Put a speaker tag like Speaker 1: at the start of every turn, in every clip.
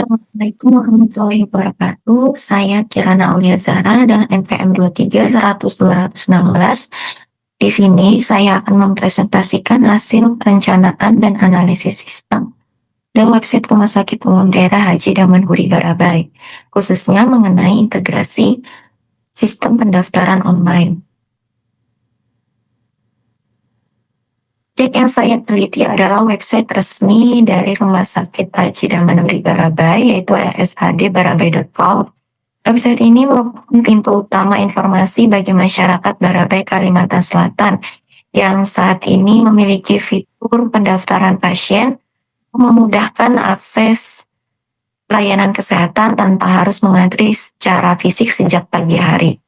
Speaker 1: Assalamualaikum warahmatullahi wabarakatuh. Saya Kirana Aulia Zahra dengan NPM 23 100 216. Di sini saya akan mempresentasikan hasil perencanaan dan analisis sistem dan website Rumah Sakit Umum Daerah Haji Damanhuri Barabai, khususnya mengenai integrasi sistem pendaftaran online. Cek yang saya teliti adalah website resmi dari Rumah Sakit Haji Damanhuri Barabai, yaitu rshd.barabai.com. Website ini merupakan pintu utama informasi bagi masyarakat Barabai, Kalimantan Selatan, yang saat ini memiliki fitur pendaftaran pasien, memudahkan akses layanan kesehatan tanpa harus mengantri secara fisik sejak pagi hari.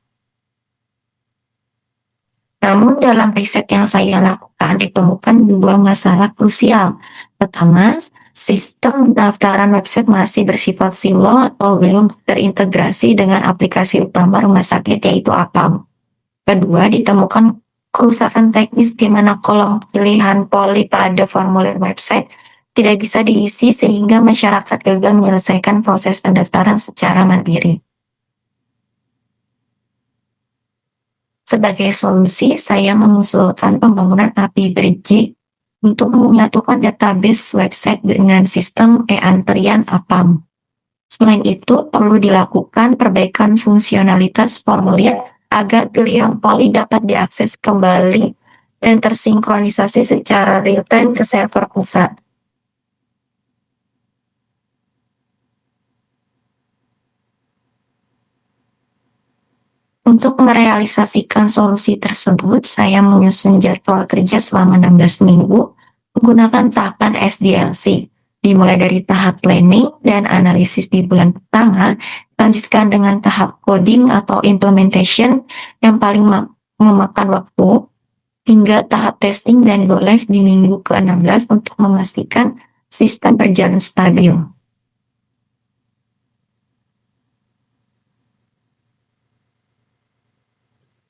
Speaker 1: Namun dalam riset yang saya lakukan ditemukan dua masalah krusial. Pertama, sistem pendaftaran website masih bersifat silo atau belum terintegrasi dengan aplikasi utama rumah sakit yaitu APAM. Kedua, ditemukan kerusakan teknis di mana kolom pilihan poli pada formulir website tidak bisa diisi sehingga masyarakat gagal menyelesaikan proses pendaftaran secara mandiri. Sebagai solusi, saya mengusulkan pembangunan API Bridge untuk menyatukan database website dengan sistem e-antrian APAM. Selain itu, perlu dilakukan perbaikan fungsionalitas formulir agar pilihan poli dapat diakses kembali dan tersinkronisasi secara real-time ke server pusat. Untuk merealisasikan solusi tersebut, saya menyusun jadwal kerja selama 16 minggu menggunakan tahapan SDLC, dimulai dari tahap planning dan analisis di bulan pertama, lanjutkan dengan tahap coding atau implementation yang paling memakan waktu, hingga tahap testing dan go live di minggu ke-16 untuk memastikan sistem berjalan stabil.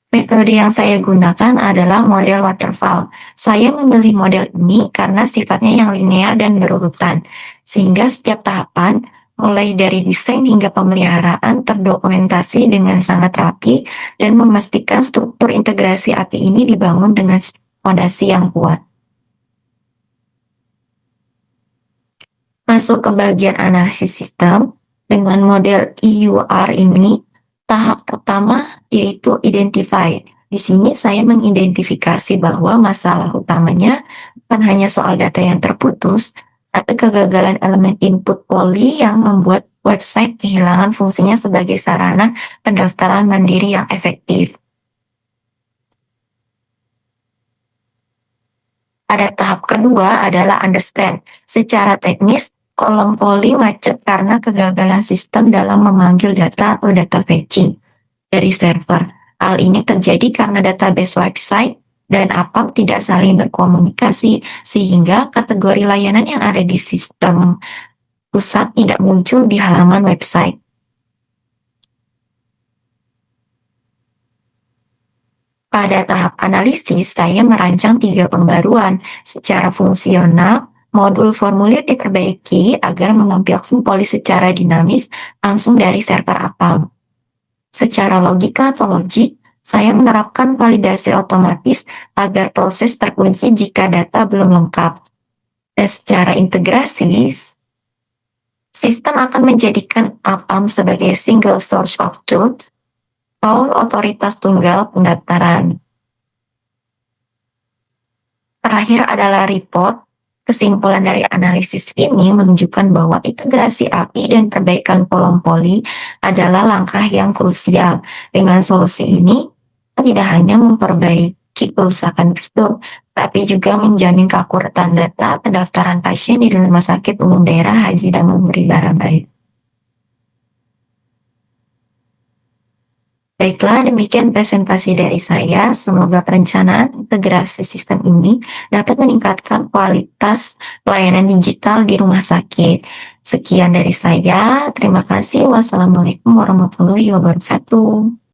Speaker 1: Metode yang saya gunakan adalah model waterfall. Saya memilih model ini karena sifatnya yang linear dan berurutan, sehingga setiap tahapan, mulai dari desain hingga pemeliharaan, terdokumentasi dengan sangat rapi dan memastikan struktur integrasi API ini dibangun dengan fondasi yang kuat. Masuk ke bagian analisis sistem, dengan model EUR ini, tahap pertama yaitu identify. Di sini saya mengidentifikasi bahwa masalah utamanya bukan hanya soal data yang terputus, tapi kegagalan elemen input poli yang membuat website kehilangan fungsinya sebagai sarana pendaftaran mandiri yang efektif. Pada tahap kedua adalah understand. Secara teknis, kolom poli macet karena kegagalan sistem dalam memanggil data atau data fetching dari server. Hal ini terjadi karena database website dan APAM tidak saling berkomunikasi, sehingga kategori layanan yang ada di sistem pusat tidak muncul di halaman website. Pada tahap analisis, saya merancang 3 pembaruan. Secara fungsional, modul formulir diperbaiki agar menampilkan poli secara dinamis langsung dari server APAM. Secara logika atau logik, saya menerapkan validasi otomatis agar proses terkunci jika data belum lengkap. Dan secara integrasi, sistem akan menjadikan APAM sebagai single source of truth atau otoritas tunggal pendaftaran. Terakhir adalah report. Kesimpulan dari analisis ini menunjukkan bahwa integrasi API dan perbaikan kolom poli adalah langkah yang krusial. Dengan solusi ini, tidak hanya memperbaiki kerusakan fitur, tapi juga menjamin keakuratan data pendaftaran pasien di Rumah Sakit Umum Daerah Haji Damanhuri Barabai. Baiklah, demikian presentasi dari saya. Semoga perencanaan integrasi sistem ini dapat meningkatkan kualitas pelayanan digital di rumah sakit. Sekian dari saya. Terima kasih. Wassalamualaikum warahmatullahi wabarakatuh.